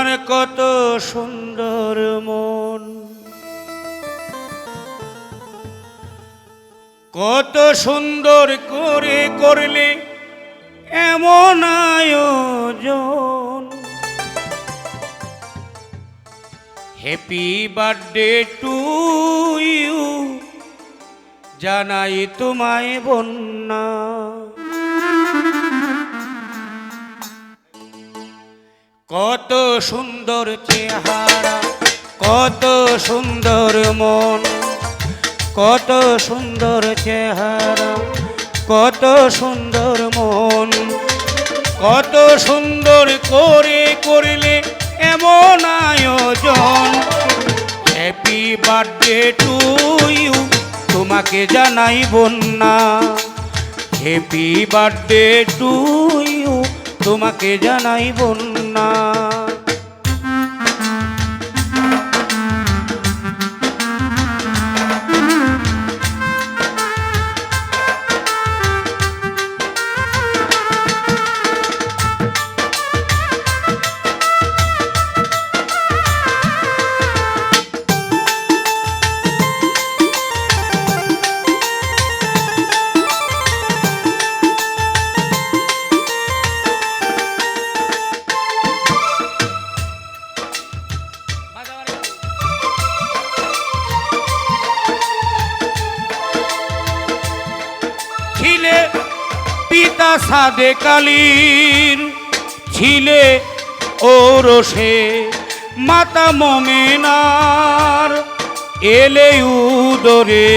তোমার কত সুন্দর মন, কত সুন্দর করে করলে এমন আয়োজন। হ্যাপি বার্থডে টু ইউ, জানাই তোমায় বন্যা। কত সুন্দর চেহারা, কত সুন্দর মন, কত সুন্দর চেহারা, কত সুন্দর মন, কত সুন্দর করে করলে এমন আয়োজন। হ্যাপি বার্থডে টু ইউ, তোমাকে জানাই বন্যা। হ্যাপি বার্থডে টু ইউ, তোমাকে জানাই বন্যা। ছিলে পিতা সাদেক আলীর, ছিলে ওরসে মাতা মোমেনার, এলে উদরে।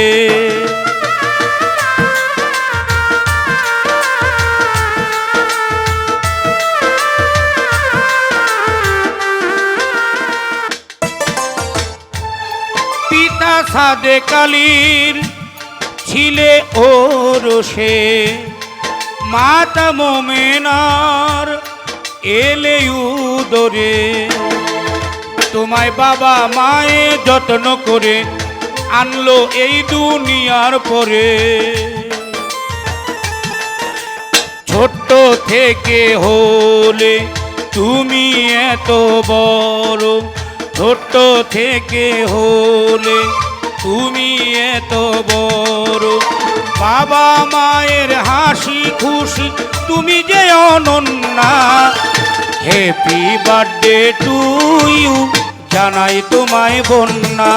পিতা সাদেক আলীর, ছিলে ওরসে মাতা মোমেনার, এলে উদরে। তোমায় বাবা মায়ে যত্ন করে আনলো এই দুনিয়ার পরে। ছোট্ট থেকে হলে তুমি এত বড়, ছোট্ট থেকে হলে তুমি এত বড়। বাবা মায়ের হাসি খুশি তুমি যে অনন্যা। হ্যাপি বার্থডে টু ইউ, জানাই তোমায় বন্যা।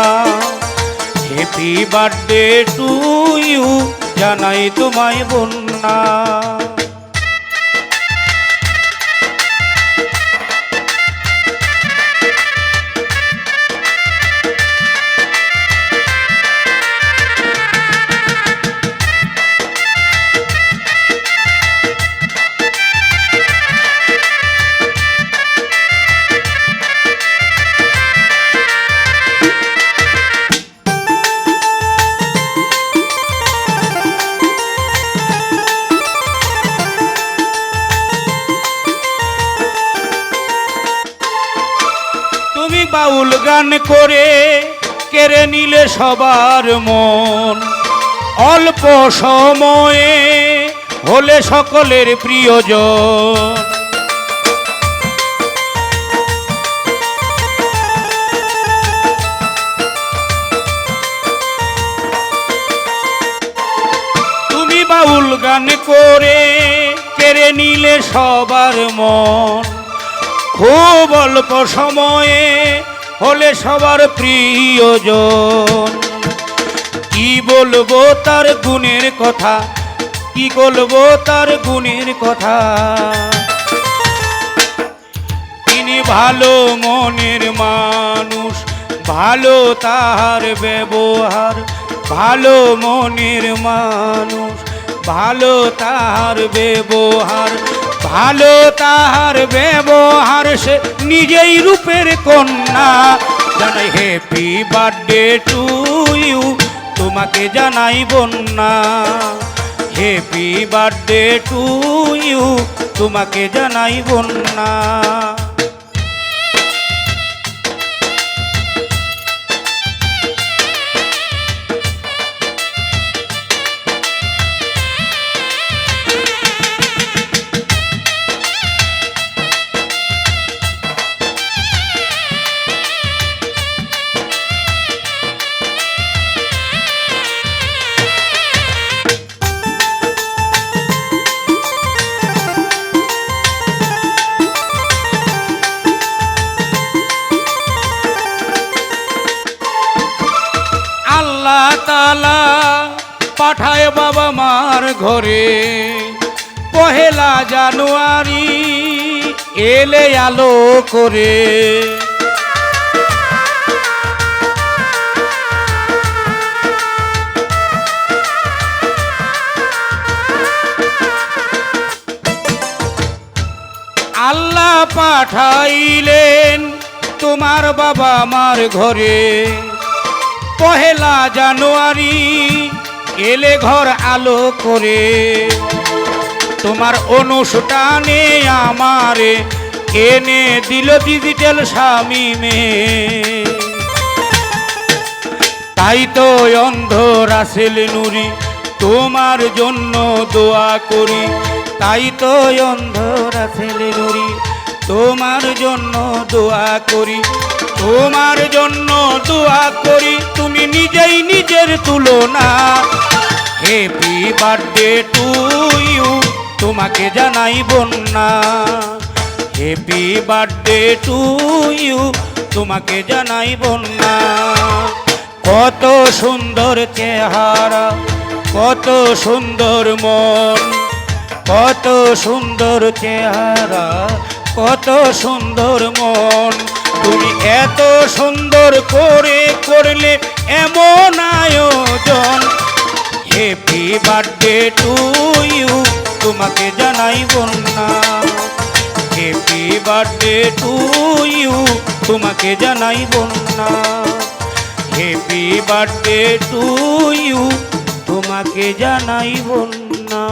হ্যাপি বার্থডে টু ইউ, জানাই তোমায় বন্যা। বাউল গান করে কেড়ে নিলে সবার মন। অল্প সময়ে হলে সকলের প্রিয়জন। তুমি বাউল গান করে কেড়ে নিলে সবার মন। খুব অল্প সময়ে হলে সবার প্রিয়জন। কি বলবো তার গুণের কথা, কি বলবো তার গুণের কথা। তিনি ভালো মনের মানুষ, ভালো তাহার ব্যবহার। ভালো মনের মানুষ, ভালো তাহার ব্যবহার। ভালো তাহার ব্যবহার, সে নিজেই রূপের কন্যা। জানাই হ্যাপি বার্থডে টু ইউ, তোমাকে জানাই বন্যা। হ্যাপি বার্থডে টু ইউ, তোমাকে জানাই বন্যা। ঘরে পহেলা জানুয়ারি এলে আলো করে। আল্লাহ পাঠাইলেন তোমার বাবা মার ঘরে পহেলা জানুয়ারি এলে ঘর আলো করে। তোমার অনুষ্ঠানে আমারে এনে দিল ডিজিটাল শামিমে, তাই তো অন্ধ রাসেল নুরি তোমার জন্য দোয়া করি। তাই তো অন্ধ রাসেল নুরি তোমার জন্য দোয়া করি। তোমার জন্য দোয়া করি, তুমি নিজেই নিজের তুলনা। হ্যাপি বার্থডে টু ইউ তোমাকে জানাই বন্যা। হ্যাপি বার্থডে টু ইউ তোমাকে জানাই বন্যা। কত সুন্দর চেহারা, কত সুন্দর মন, কত সুন্দর চেহারা, কত সুন্দর মন। তুমি এত সুন্দর করে করলে এমন আয়োজন। হ্যাপি বার্থডে টু ইউ তোমাকে জানাই বন্যা। হ্যাপি বার্থডে টু ইউ তোমাকে জানাই বন্যা। হ্যাপি বার্থডে টু ইউ তোমাকে জানাই বন্যা।